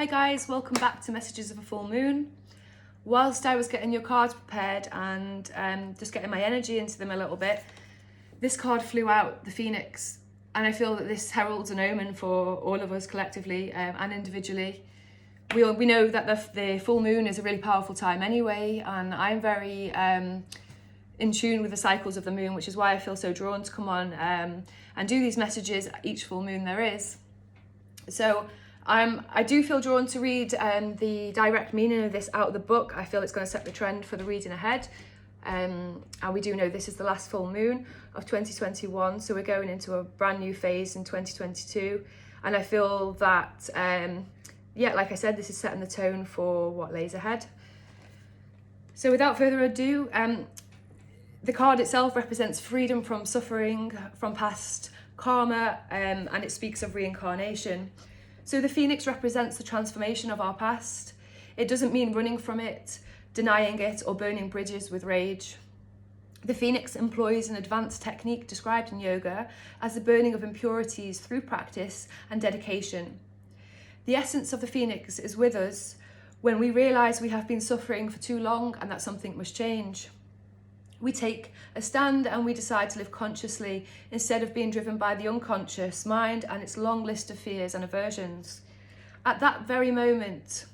Hi guys, welcome back to Messages of a Full Moon. Whilst I was getting your cards prepared and just getting my energy into them a little bit, this card flew out, the Phoenix, and I feel that this heralds an omen for all of us collectively and individually. We know that the full moon is a really powerful time anyway, and I'm very in tune with the cycles of the moon, which is why I feel so drawn to come on and do these messages each full moon there is. So I do feel drawn to read the direct meaning of this out of the book. I feel it's going to set the trend for the reading ahead. And we do know this is the last full moon of 2021, so we're going into a brand new phase in 2022. And I feel that, like I said, this is setting the tone for what lays ahead. So without further ado, the card itself represents freedom from suffering, from past karma, and it speaks of reincarnation. So the Phoenix represents the transformation of our past. It doesn't mean running from it, denying it, or burning bridges with rage. The Phoenix employs an advanced technique described in yoga as the burning of impurities through practice and dedication. The essence of the Phoenix is with us when we realise we have been suffering for too long and that something must change. We take a stand and we decide to live consciously instead of being driven by the unconscious mind and its long list of fears and aversions. At that very moment,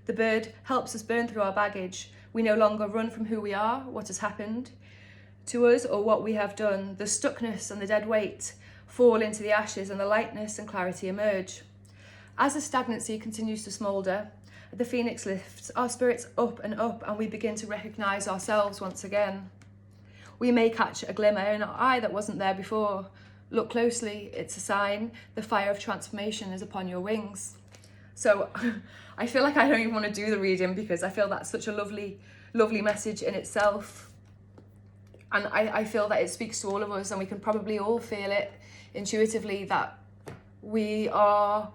the bird helps us burn through our baggage. We no longer run from who we are, what has happened to us, or what we have done. The stuckness and the dead weight fall into the ashes and the lightness and clarity emerge. As the stagnancy continues to smoulder, the Phoenix lifts our spirits up and we begin to recognise ourselves once again. We may catch a glimmer in our eye that wasn't there before. Look closely, it's a sign. The fire of transformation is upon your wings. So I feel like I don't even want to do the reading because I feel that's such a lovely, lovely message in itself. And I feel that it speaks to all of us and we can probably all feel it intuitively that we are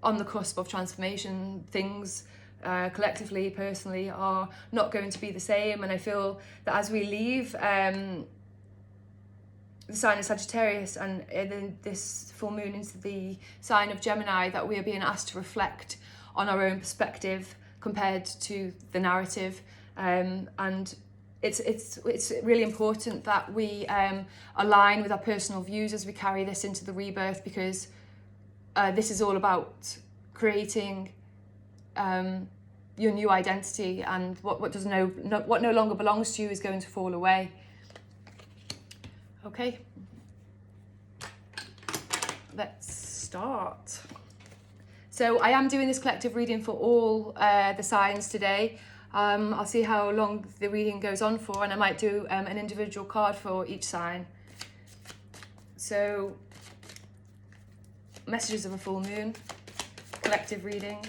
on the cusp of transformation. Things collectively, personally, are not going to be the same, and I feel that as we leave the sign of Sagittarius and then this full moon into the sign of Gemini, that we are being asked to reflect on our own perspective compared to the narrative, and it's really important that we align with our personal views as we carry this into the rebirth, because this is all about creating your new identity, and what no longer belongs to you is going to fall away. Okay, let's start. So I am doing this collective reading for all the signs today. I'll see how long the reading goes on for, and I might do an individual card for each sign. So, messages of a full moon, collective reading.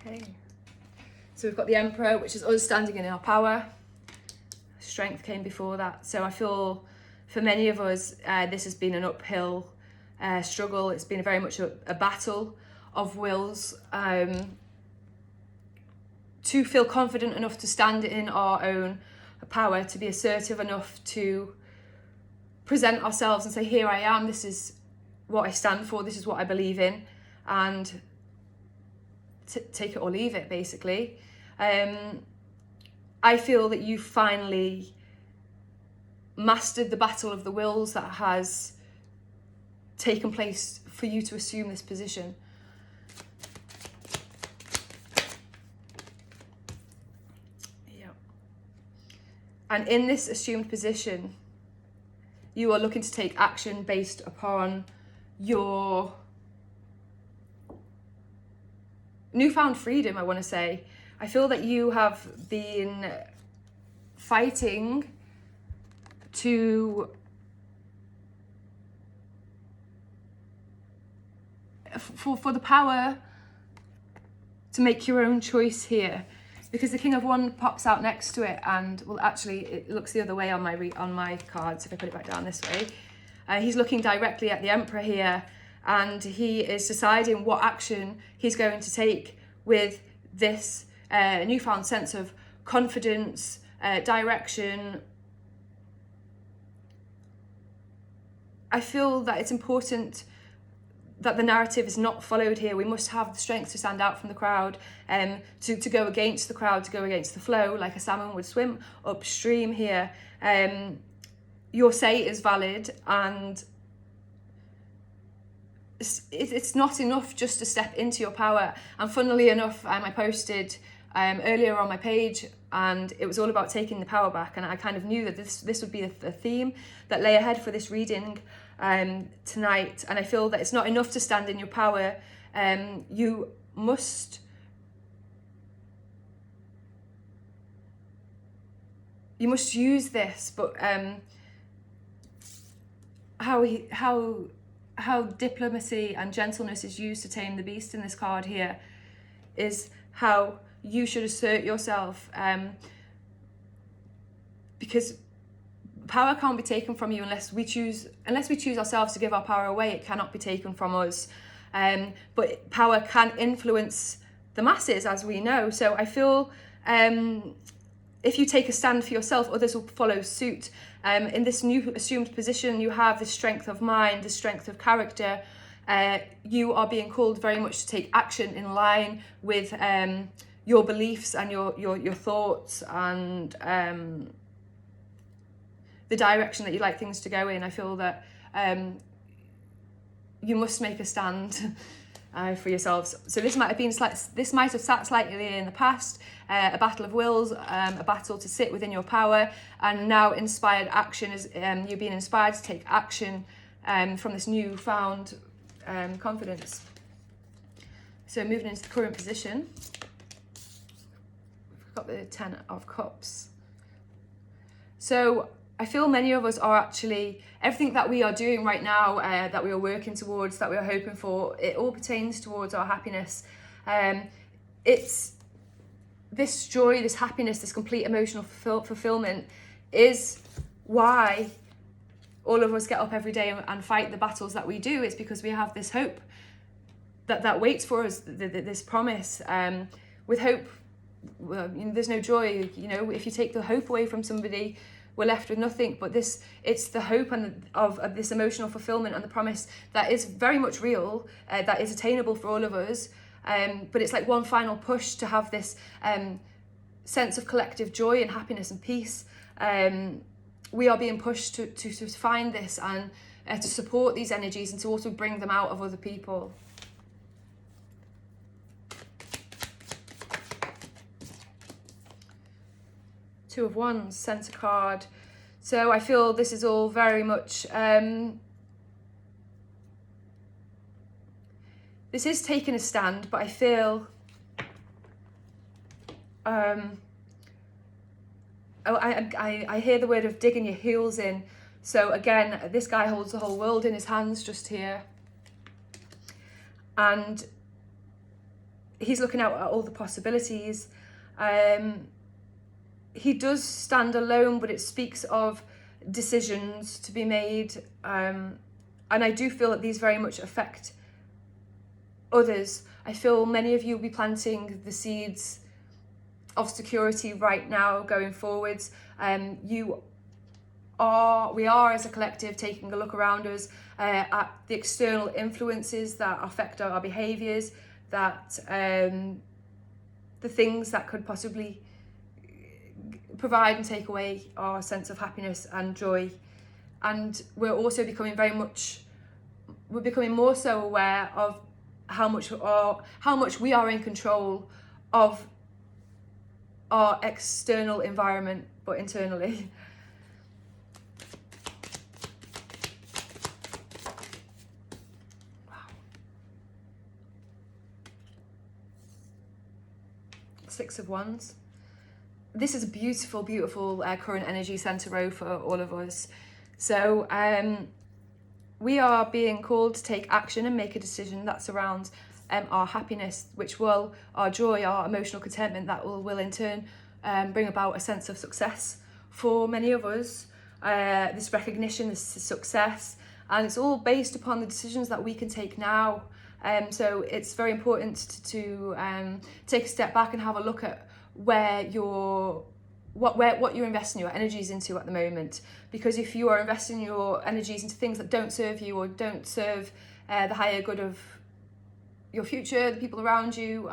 Okay, so we've got the Emperor, which is us standing in our power. Strength came before that. So I feel for many of us, this has been an uphill struggle. It's been very much a battle of wills to feel confident enough to stand in our own power, to be assertive enough to present ourselves and say, here I am, this is what I stand for, this is what I believe in, and take it or leave it, basically. I feel that you finally mastered the battle of the wills that has taken place for you to assume this position. Yeah. And in this assumed position, you are looking to take action based upon your newfound freedom, I want to say. I feel that you have been fighting for the power to make your own choice here, because the King of Wands pops out next to it, and well, actually it looks the other way on my cards. If I put it back down this way, he's looking directly at the Emperor here, and he is deciding what action he's going to take with this newfound sense of confidence, direction. I feel that it's important that the narrative is not followed here. We must have the strength to stand out from the crowd, to go against the crowd, to go against the flow, like a salmon would swim upstream here. Your say is valid, and it's not enough just to step into your power. And funnily enough, I posted earlier on my page, and it was all about taking the power back, and I kind of knew that this would be a theme that lay ahead for this reading tonight. And I feel that it's not enough to stand in your power. You must use this, but how diplomacy and gentleness is used to tame the beast in this card here is how you should assert yourself, because power can't be taken from you unless we choose ourselves to give our power away. It cannot be taken from us, but power can influence the masses, as we know. So I feel if you take a stand for yourself, others will follow suit. In this new assumed position, you have the strength of mind, the strength of character. You are being called very much to take action in line with your beliefs and your thoughts, and the direction that you like things to go in. I feel that you must make a stand for yourselves. So this might have sat slightly in the past, a battle of wills, a battle to sit within your power, and now inspired action is you're being inspired to take action from this newfound confidence. So moving into the current position, we've got the 10 of Cups. So I feel many of us are actually, everything that we are doing right now, that we are working towards, that we are hoping for, it all pertains towards our happiness. It's this joy, this happiness, this complete emotional fulfillment is why all of us get up every day and fight the battles that we do. It's because we have this hope that waits for us, this promise. With hope, there's no joy. If you take the hope away from somebody, we're left with nothing. But it's the hope of this emotional fulfillment and the promise that is very much real, that is attainable for all of us. But it's like one final push to have this sense of collective joy and happiness and peace. We are being pushed to find this and to support these energies and to also bring them out of other people. Two of Wands, Centre card. So I feel this is all very much this is taking a stand, but I feel I hear the word of digging your heels in. So again, this guy holds the whole world in his hands just here, and he's looking out at all the possibilities. He does stand alone, but it speaks of decisions to be made, and I do feel that these very much affect others. I feel many of you will be planting the seeds of security right now going forwards. We are as a collective taking a look around us at the external influences that affect our behaviours, that the things that could possibly provide and take away our sense of happiness and joy. And we're also becoming more so aware of how much we are in control of our external environment, but internally. Wow. 6 of Wands. This is a beautiful, beautiful current energy center row for all of us. So we are being called to take action and make a decision that surrounds our happiness, our joy, our emotional contentment, that will in turn bring about a sense of success for many of us. This recognition, this success, and it's all based upon the decisions that we can take now. So it's very important to take a step back and have a look at what you're investing your energies into at the moment. Because if you are investing your energies into things that don't serve you or don't serve the higher good of your future, the people around you,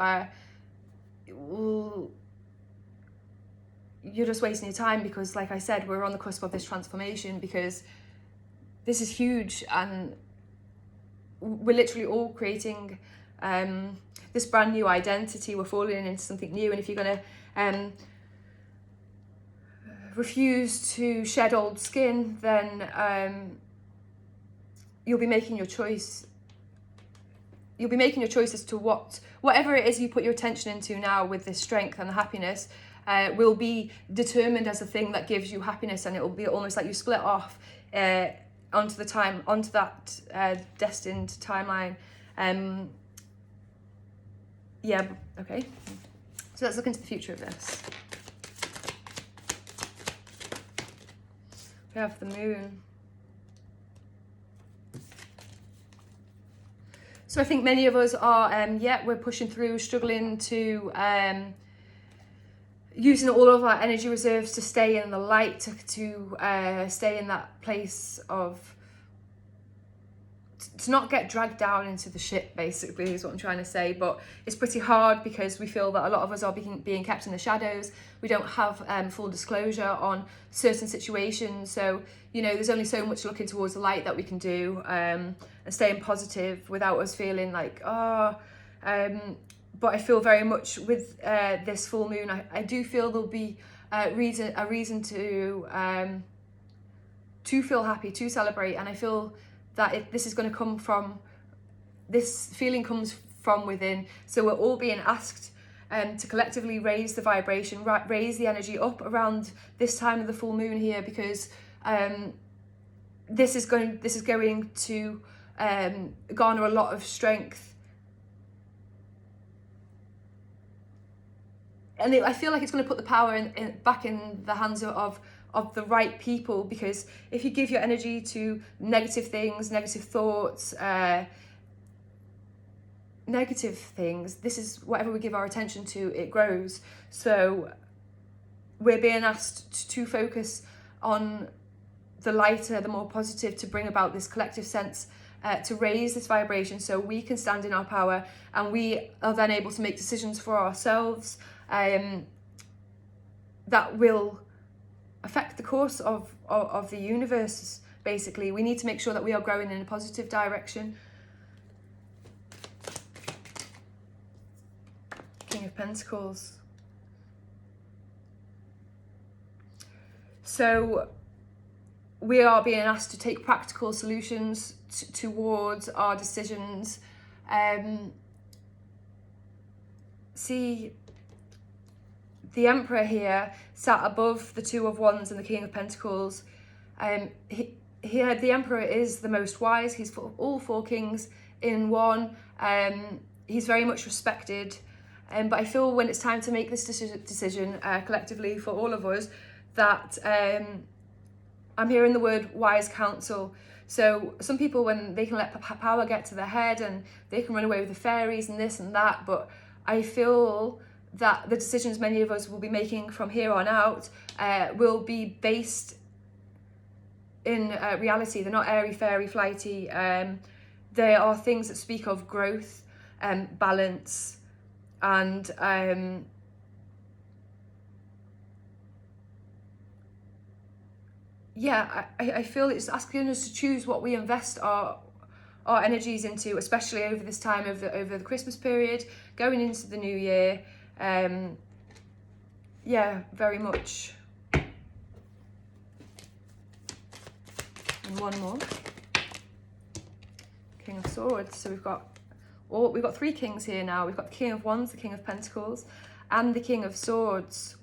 you're just wasting your time, because like I said, we're on the cusp of this transformation, because this is huge, and we're literally all creating this brand new identity. We're falling into something new, and if you're going to refuse to shed old skin, then you'll be making your choice. You'll be making your choice as to whatever it is you put your attention into now with this strength and the happiness will be determined as a thing that gives you happiness, and it will be almost like you split off onto that destined timeline. Yeah, okay. So let's look into the future of this. We have the moon. So I think many of us are, we're pushing through, struggling to, using all of our energy reserves to stay in the light, to stay in that place of, to not get dragged down into the shit, basically, is what I'm trying to say. But it's pretty hard, because we feel that a lot of us are being kept in the shadows. We don't have full disclosure on certain situations. So, you know, there's only so much looking towards the light that we can do, and staying positive without us feeling like, but I feel very much with this full moon, I do feel there'll be a reason to feel happy, to celebrate. And I feel that this is going to come from, this feeling comes from within. So we're all being asked to collectively raise the vibration, raise the energy up around this time of the full moon here, because this is going to garner a lot of strength. And I feel like it's going to put the power back in the hands of the right people, because if you give your energy to negative things, negative thoughts, negative things, this is whatever we give our attention to, it grows. So we're being asked to focus on the lighter, the more positive, to bring about this collective sense, to raise this vibration, so we can stand in our power, and we are then able to make decisions for ourselves that will affect the course of the universe. Basically, we need to make sure that we are growing in a positive direction. King of Pentacles. So we are being asked to take practical solutions towards our decisions. See, the Emperor here sat above the Two of Wands and the King of Pentacles. The Emperor is the most wise. He's for all four kings in one. He's very much respected. But I feel when it's time to make this decision collectively for all of us, that I'm hearing the word wise counsel. So some people, when they can let power get to their head and they can run away with the fairies and this and that, but I feel that the decisions many of us will be making from here on out will be based in reality. They're not airy, fairy, flighty. They are things that speak of growth, balance, and I feel it's asking us to choose what we invest our energies into, especially over this time, over the Christmas period, going into the new year. Very much. And one more. King of Swords. So we've got three kings here now. We've got the King of Wands, the King of Pentacles, and the King of Swords.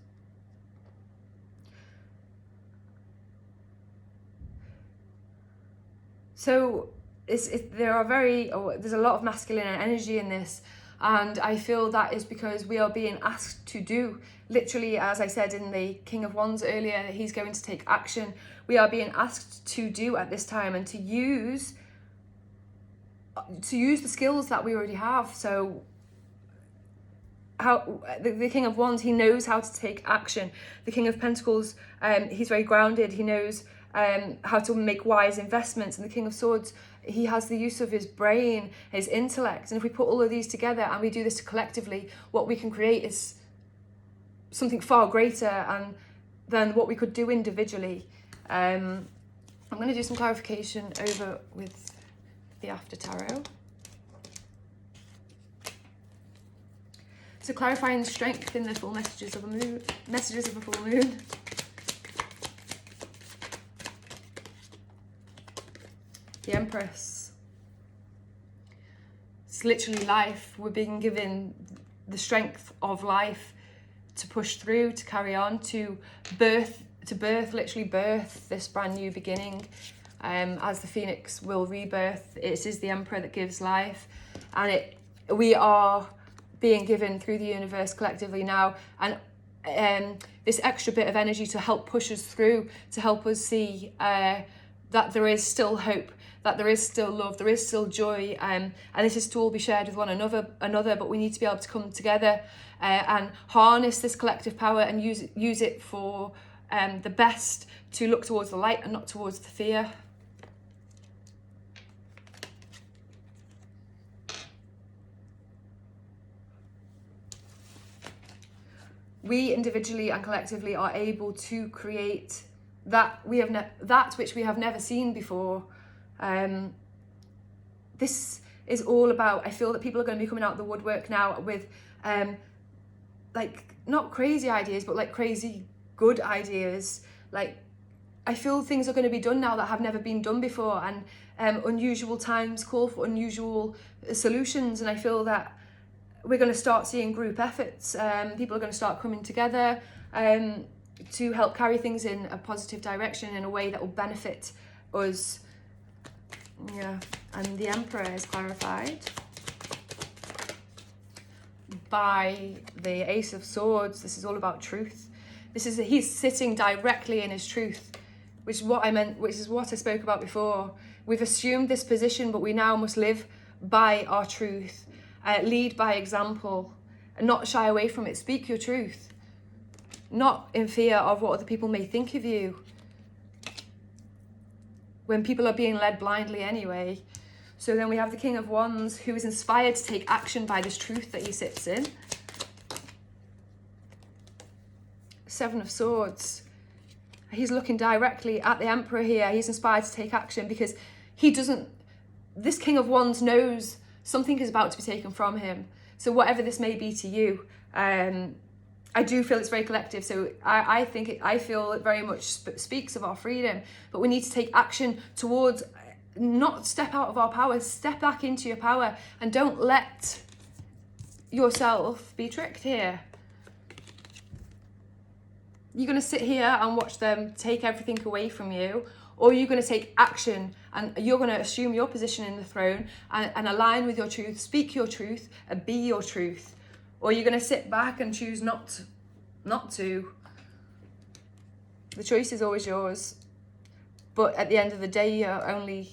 So there's a lot of masculine energy in this, and I feel that is because we are being asked to do, literally, as I said in the King of Wands earlier, he's going to take action. We are being asked to do at this time, and to use the skills that we already have. So the King of Wands, he knows how to take action. The King of Pentacles, he's very grounded. He knows how to make wise investments. And the King of Swords, he has the use of his brain, his intellect. And if we put all of these together and we do this collectively, what we can create is something far greater than what we could do individually. I'm going to do some clarification over with the After Tarot. So clarifying strength in the full messages of a full moon. The Empress. It's literally life. We're being given the strength of life to push through, to carry on, to literally birth this brand new beginning. As the Phoenix will rebirth, it is the Emperor that gives life, and we are being given through the universe collectively now, and this extra bit of energy to help push us through, to help us see that there is still hope, that there is still love, there is still joy, and this is to all be shared with one another, but we need to be able to come together and harness this collective power and use it for the best, to look towards the light and not towards the fear. We individually and collectively are able to create that which we have never seen before. This is all about, I feel that people are going to be coming out of the woodwork now with like not crazy ideas, but like crazy good ideas. Like, I feel things are going to be done now that have never been done before, and unusual times call for unusual solutions, and I feel that we're going to start seeing group efforts. People are going to start coming together to help carry things in a positive direction in a way that will benefit us. Yeah, and the Emperor is clarified by the Ace of Swords. This is all about truth. He's sitting directly in his truth, which is what I spoke about before. We've assumed this position, but we now must live by our truth. Lead by example and not shy away from it. Speak your truth, not in fear of what other people may think of you, when people are being led blindly anyway. So then we have the King of Wands, who is inspired to take action by this truth that he sits in. Seven of Swords. He's looking directly at the Emperor here. He's inspired to take action because this King of Wands knows something is about to be taken from him. So whatever this may be to you, I do feel it's very collective. So I feel it very much speaks of our freedom, but we need to take action towards, not step out of our power, step back into your power, and don't let yourself be tricked here. You're going to sit here and watch them take everything away from you, or you're going to take action and you're going to assume your position in the throne and align with your truth, speak your truth and be your truth. Or you're going to sit back and choose not to. The choice is always yours. But at the end of the day, you're only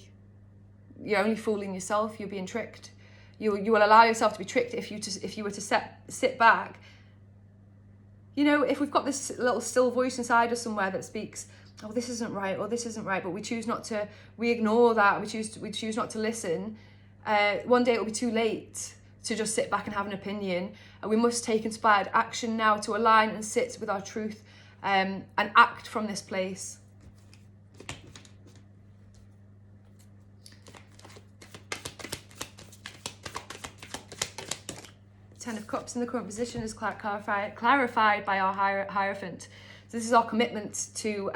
fooling yourself. You're being tricked. You will allow yourself to be tricked if you were to sit back. You know, if we've got this little still voice inside us somewhere that speaks, oh, this isn't right, or this isn't right, but we choose not to, we ignore that, we choose not to listen, one day it will be too late to just sit back and have an opinion, and we must take inspired action now to align and sit with our truth and act from this place. Ten of Cups in the current position is clarified by our Hierophant. So this is our commitment to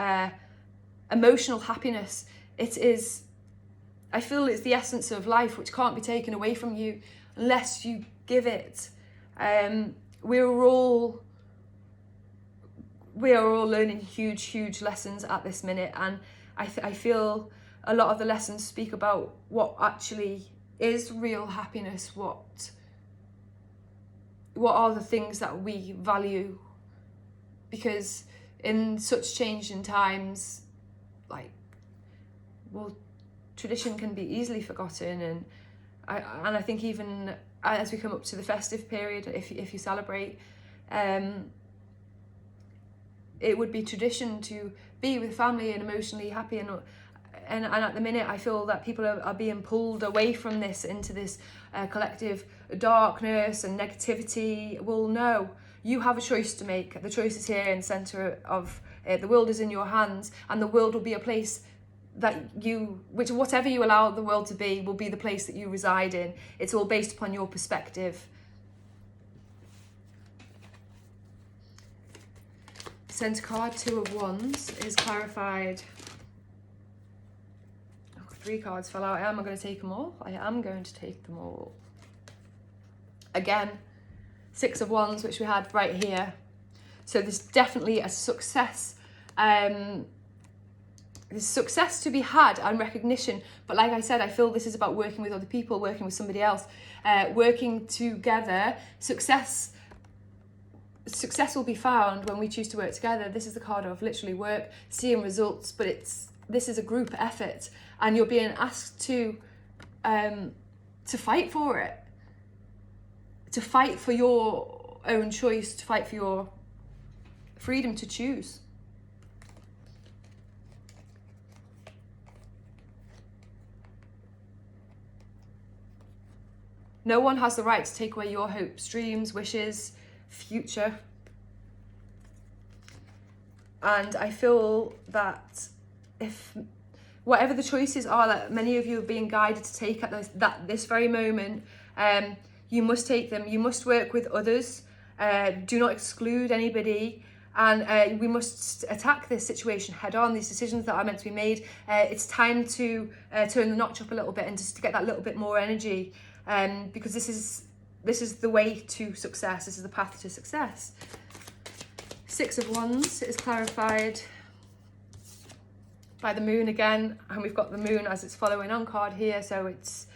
emotional happiness. It is, I feel it's the essence of life, which can't be taken away from you unless you give it. We are all learning huge lessons at this minute, and I feel a lot of the lessons speak about what actually is real happiness, what are the things that we value, because in such changing times, tradition can be easily forgotten, and I think even as we come up to the festive period, if you celebrate, it would be tradition to be with family and emotionally happy, and and at the minute I feel that people are being pulled away from this into this collective darkness and negativity. Well, no, you have a choice to make. The choice is here in the centre of the world is in your hands, and the world will be a place that whatever you allow the world to be will be the place that you reside in. It's all based upon your perspective. Centre card, 2 of Wands, is clarified. Oh, 3 cards fell out. Am I going to take them all? I am going to take them all. Again, 6 of Wands, which we had right here. So there's definitely a success. There's success to be had and recognition. But like I said, I feel this is about working with other people, working with somebody else, working together. Success will be found when we choose to work together. This is the card of literally work, seeing results, but this is a group effort, and you're being asked to fight for it, to fight for your own choice, to fight for your freedom to choose. No one has the right to take away your hopes, dreams, wishes, future. And I feel that if whatever the choices are that many of you are being guided to take at this very moment, you must take them. You must work with others. Do not exclude anybody. And we must attack this situation head on, these decisions that are meant to be made. It's time to turn the notch up a little bit and just to get that little bit more energy, because this is the way to success. This is the path to success. 6 of Wands is clarified by the moon again, and we've got the moon as its following on card here. So it's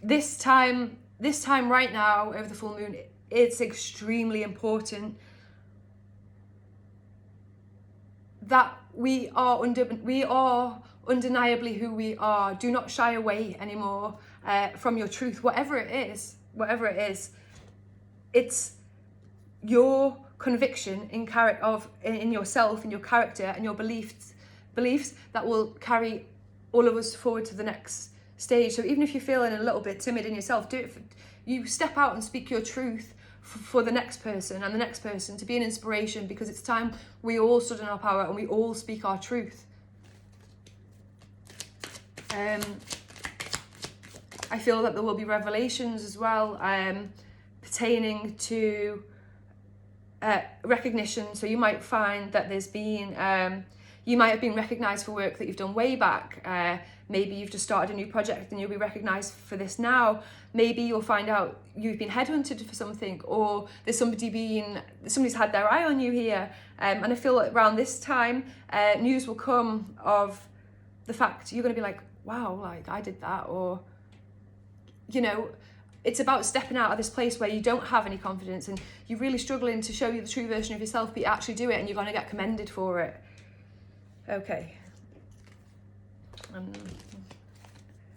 this time right now over the full moon, it's extremely important that we are undeniably who we are. Do not shy away anymore from your truth, whatever it is. It's your conviction in yourself, in your character, and your beliefs that will carry all of us forward to the next stage. So even if you're feeling a little bit timid in yourself, you step out and speak your truth for the next person and the next person, to be an inspiration, because it's time we all stood in our power and we all speak our truth. I feel that there will be revelations as well pertaining to recognition. So you might find that there's been you might have been recognised for work that you've done way back. Maybe you've just started a new project and you'll be recognised for this now. Maybe you'll find out you've been headhunted for something, or there's somebody's had their eye on you here. And I feel like around this time, news will come of the fact you're going to be like, wow, like I did that, or it's about stepping out of this place where you don't have any confidence and you're really struggling to show you the true version of yourself, but you actually do it and you're going to get commended for it. Okay.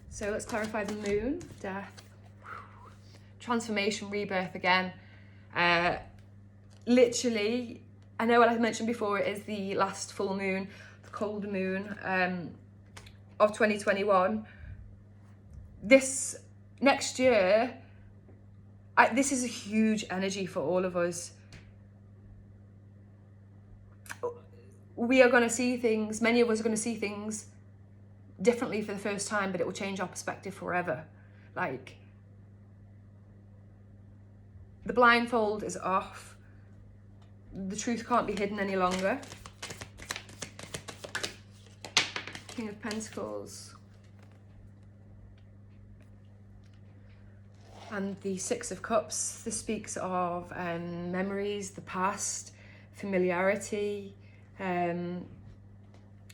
So let's clarify the moon, death, transformation, rebirth again. Literally, I know what I mentioned before, it is the last full moon, the cold moon of 2021. This next year, this is a huge energy for all of us. We are going to see things, many of us are going to see things differently for the first time, but it will change our perspective forever. Like, the blindfold is off. The truth can't be hidden any longer. King of Pentacles. And the 6 of Cups. This speaks of memories, the past, familiarity.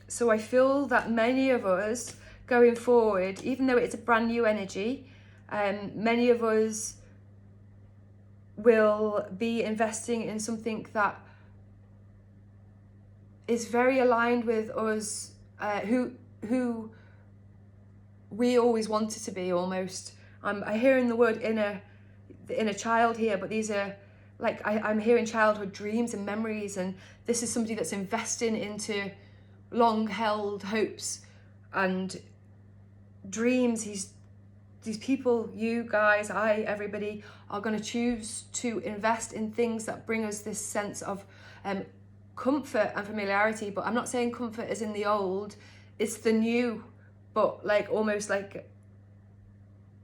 So I feel that many of us going forward, even though it's a brand new energy, many of us will be investing in something that is very aligned with us, who we always wanted to be, almost. I'm hearing the word inner child here, but these are like, I'm hearing childhood dreams and memories, and this is somebody that's investing into long held hopes and dreams. These people, you guys, everybody, are going to choose to invest in things that bring us this sense of comfort and familiarity. But I'm not saying comfort is in the old, it's the new, but like almost like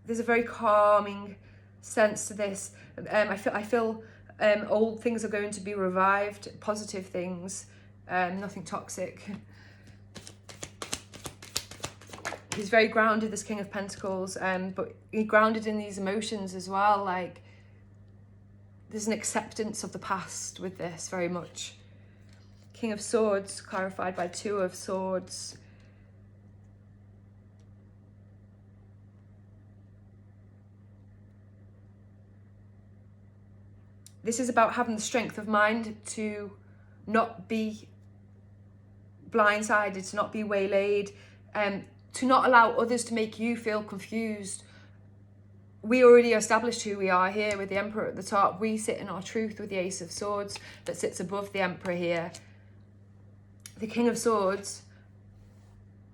there's a very calming sense to this. I feel old things are going to be revived, positive things, nothing toxic. He's very grounded, this King of Pentacles, but he's grounded in these emotions as well. Like, there's an acceptance of the past with this, very much. King of Swords, clarified by Two of Swords. This is about having the strength of mind to not be blindsided, to not be waylaid, to not allow others to make you feel confused. We already established who we are here with the Emperor at the top. We sit in our truth with the Ace of Swords that sits above the Emperor here. The King of Swords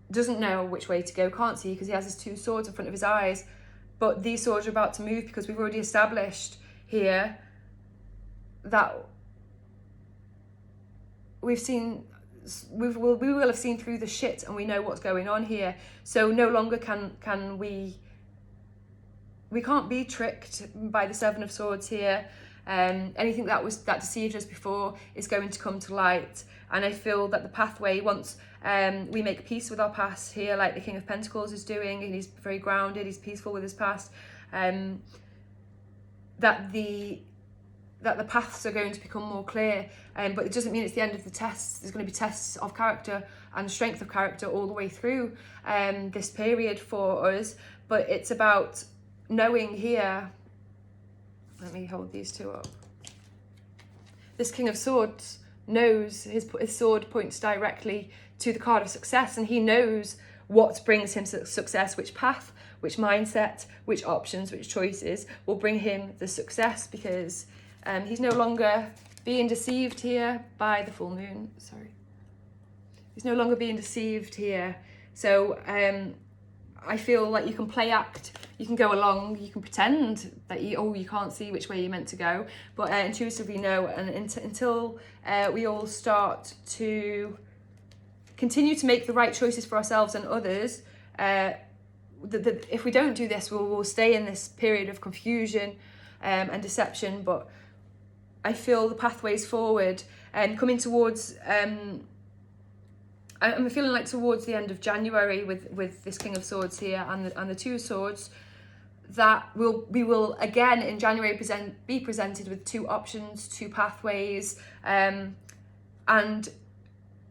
doesn't know which way to go, can't see, because he has his two swords in front of his eyes. But these swords are about to move because we've already established here that we will have seen through the shit, and we know what's going on here. So no longer can we can't be tricked by the Seven of Swords here. Anything that deceived us before is going to come to light. And I feel that the pathway, once we make peace with our past here, like the King of Pentacles is doing, and he's very grounded, he's peaceful with his past, that the paths are going to become more clear, but it doesn't mean it's the end of the tests. There's going to be tests of character and strength of character all the way through this period for us, but it's about knowing here. Let me hold these two up. This King of Swords knows his sword points directly to the card of success, and he knows what brings him success, which path, which mindset, which options, which choices will bring him the success, because he's no longer being deceived here by the full moon. Sorry. He's no longer being deceived here. So I feel like you can play act, you can go along, you can pretend that you can't see which way you're meant to go, but intuitively know. And until we all start to continue to make the right choices for ourselves and others, if we don't do this, we'll stay in this period of confusion and deception. But I feel the pathways forward and coming towards, I'm feeling like towards the end of January with this King of Swords here and the Two of Swords, that we will again in January be presented with two options, two pathways, and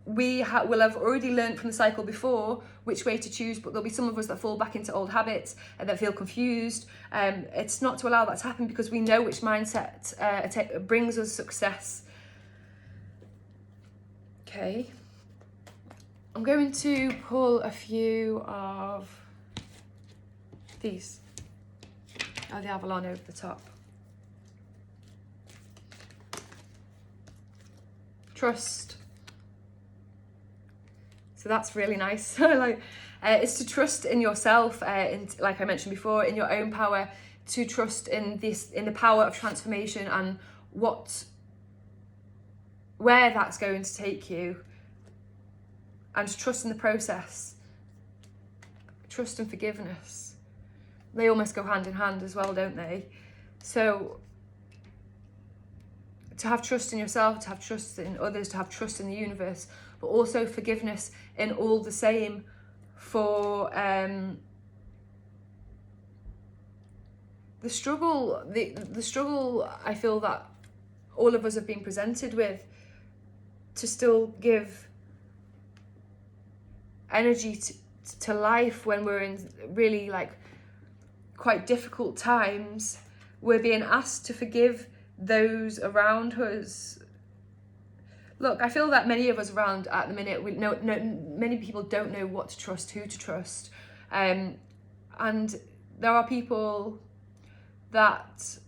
we will have already learned from the cycle before which way to choose, but there'll be some of us that fall back into old habits and that feel confused. It's not to allow that to happen, because we know which mindset brings us success. Okay. I'm going to pull a few of these. Oh, the Avalon over the top. Trust. So that's really nice. It's to trust in yourself, like I mentioned before, in your own power, to trust in the power of transformation and where that's going to take you, and to trust in the process. Trust and forgiveness. They almost go hand in hand as well, don't they? So to have trust in yourself, to have trust in others, to have trust in the universe, but also forgiveness in all the same for the struggle I feel that all of us have been presented with, to still give energy to life when we're in really quite difficult times. We're being asked to forgive those around us. Look, I feel that many of us around at the minute, many people don't know what to trust, who to trust. And there are people that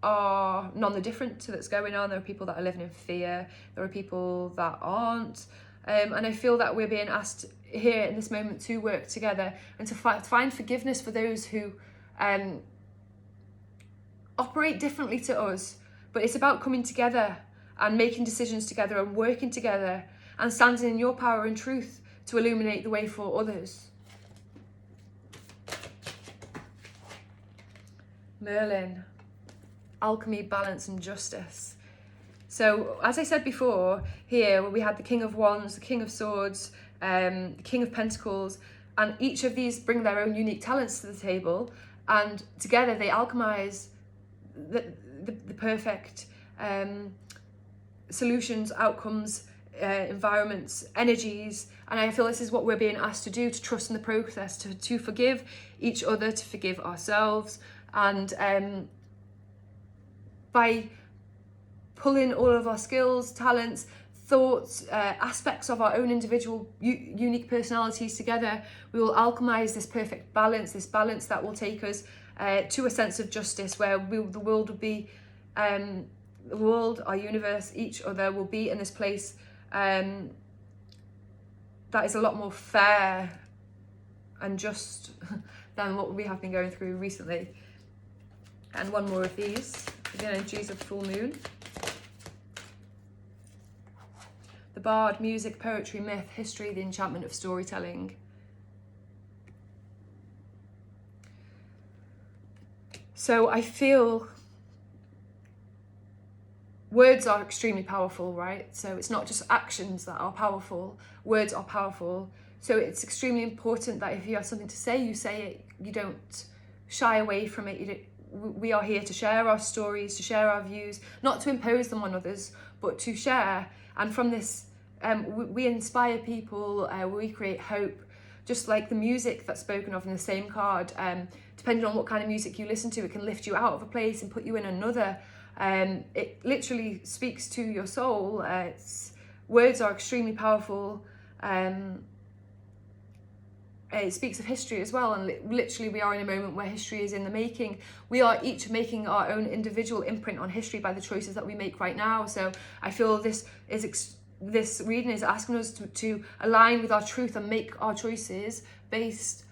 are none the different to that's going on. There are people that are living in fear. There are people that aren't. And I feel that we're being asked here in this moment to work together and to find forgiveness for those who operate differently to us. But it's about coming together and making decisions together and working together and standing in your power and truth to illuminate the way for others. Merlin, alchemy, balance and justice. So as I said before, here we had the King of Wands, the King of Swords, the King of Pentacles, and each of these bring their own unique talents to the table, and together they alchemize the perfect solutions, outcomes, environments, energies. And I feel this is what we're being asked to do, to trust in the process, to forgive each other, to forgive ourselves, and by pulling all of our skills, talents, thoughts, aspects of our own individual unique personalities together, we will alchemize this perfect balance, this balance that will take us to a sense of justice, where the world will be, the world, our universe, each other will be in this place that is a lot more fair and just than what we have been going through recently. And one more of these, the energies of full moon. The bard, music, poetry, myth, history, the enchantment of storytelling. So I feel words are extremely powerful, right? So it's not just actions that are powerful, words are powerful. So it's extremely important that if you have something to say, you say it, you don't shy away from it. We are here to share our stories, to share our views, not to impose them on others, but to share. And from this, we inspire people, we create hope, just like the music that's spoken of in the same card. Depending on what kind of music you listen to, it can lift you out of a place and put you in another. It literally speaks to your soul. Words are extremely powerful. It speaks of history as well, and literally we are in a moment where history is in the making. We are each making our own individual imprint on history by the choices that we make right now. So I feel this reading is asking us to align with our truth and make our choices based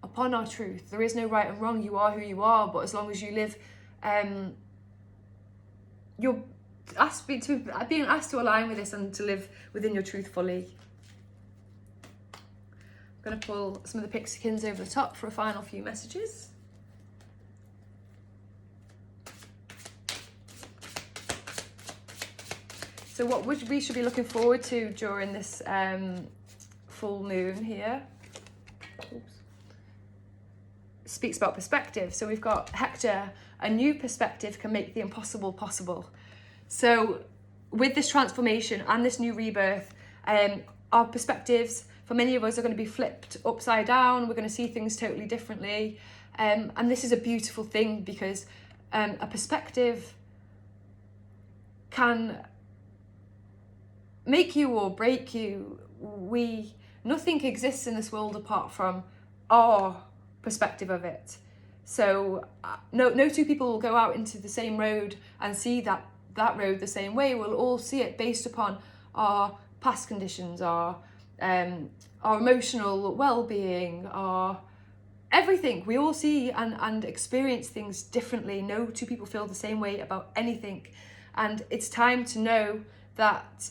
upon our truth. There is no right and wrong. You are who you are, but as long as you live, you're being asked to align with this and to live within your truth fully. I'm going to pull some of the Pixikins over the top for a final few messages. So what we should be looking forward to during this full moon here. Oops. Speaks about perspective. So we've got Hector, a new perspective can make the impossible possible. So with this transformation and this new rebirth, our perspectives for many of us are going to be flipped upside down. We're going to see things totally differently. And this is a beautiful thing, because a perspective can make you or break you. Nothing exists in this world apart from our perspective of it. So no two people will go out into the same road and see that road the same way. We'll all see it based upon our past conditions, our emotional well-being, our everything. We all see and experience things differently. No two people feel the same way about anything. And it's time to know that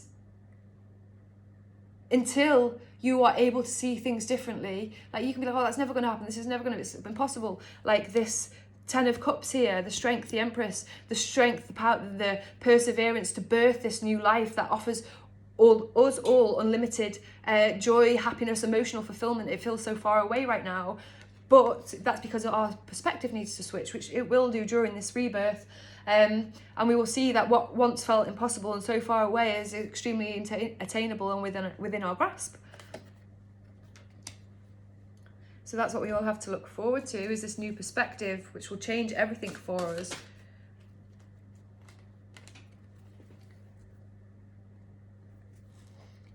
until you are able to see things differently, like you can be like, oh, that's never going to happen, this is never going to, it's impossible. Like this Ten of Cups here, the strength, the Empress, the strength, the power, the perseverance to birth this new life that offers us all unlimited joy, happiness, emotional fulfillment. It feels so far away right now, but that's because our perspective needs to switch, which it will do during this rebirth. And we will see that what once felt impossible and so far away is extremely attainable and within our grasp. So that's what we all have to look forward to, is this new perspective, which will change everything for us.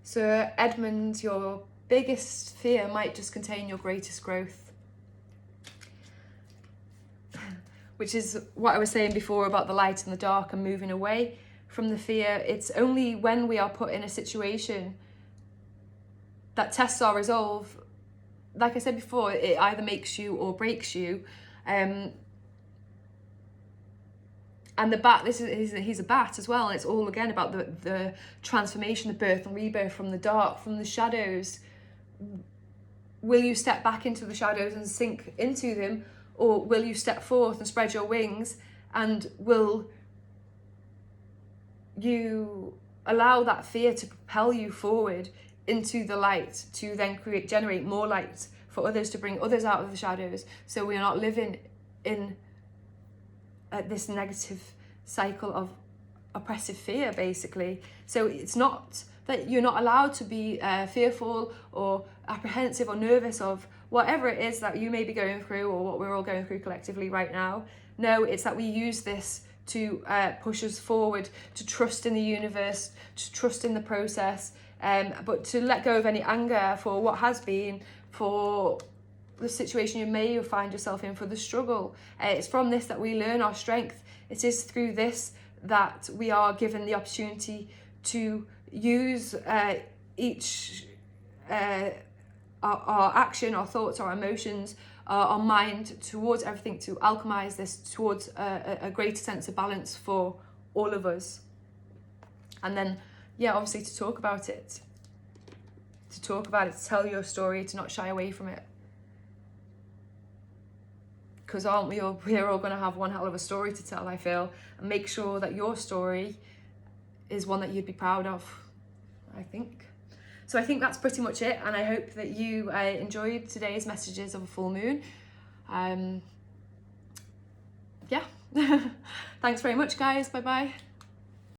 So Edmund, your biggest fear might just contain your greatest growth. Which is what I was saying before about the light and the dark and moving away from the fear. It's only when we are put in a situation that tests our resolve. Like I said before, it either makes you or breaks you. And the bat, he's a bat as well. And it's all again about the transformation, the birth and rebirth from the dark, from the shadows. Will you step back into the shadows and sink into them, or will you step forth and spread your wings, and will you allow that fear to propel you forward into the light, to then generate more light for others, to bring others out of the shadows, so we are not living in this negative cycle of oppressive fear, basically. So it's not that you're not allowed to be fearful or apprehensive or nervous of whatever it is that you may be going through, or what we're all going through collectively right now. No, it's that we use this to push us forward, to trust in the universe, to trust in the process, but to let go of any anger for what has been, for the situation you may find yourself in, for the struggle. It's from this that we learn our strength. It is through this that we are given the opportunity to use each our action, our thoughts, our emotions, our mind towards everything, to alchemize this towards a greater sense of balance for all of us. And then, yeah, obviously to talk about it, to tell your story, to not shy away from it. Because aren't we all, we're all going to have one hell of a story to tell, I feel. And make sure that your story is one that you'd be proud of, I think. So I think that's pretty much it, and I hope that you enjoyed today's messages of a full moon. Yeah. Thanks very much, guys. Bye-bye.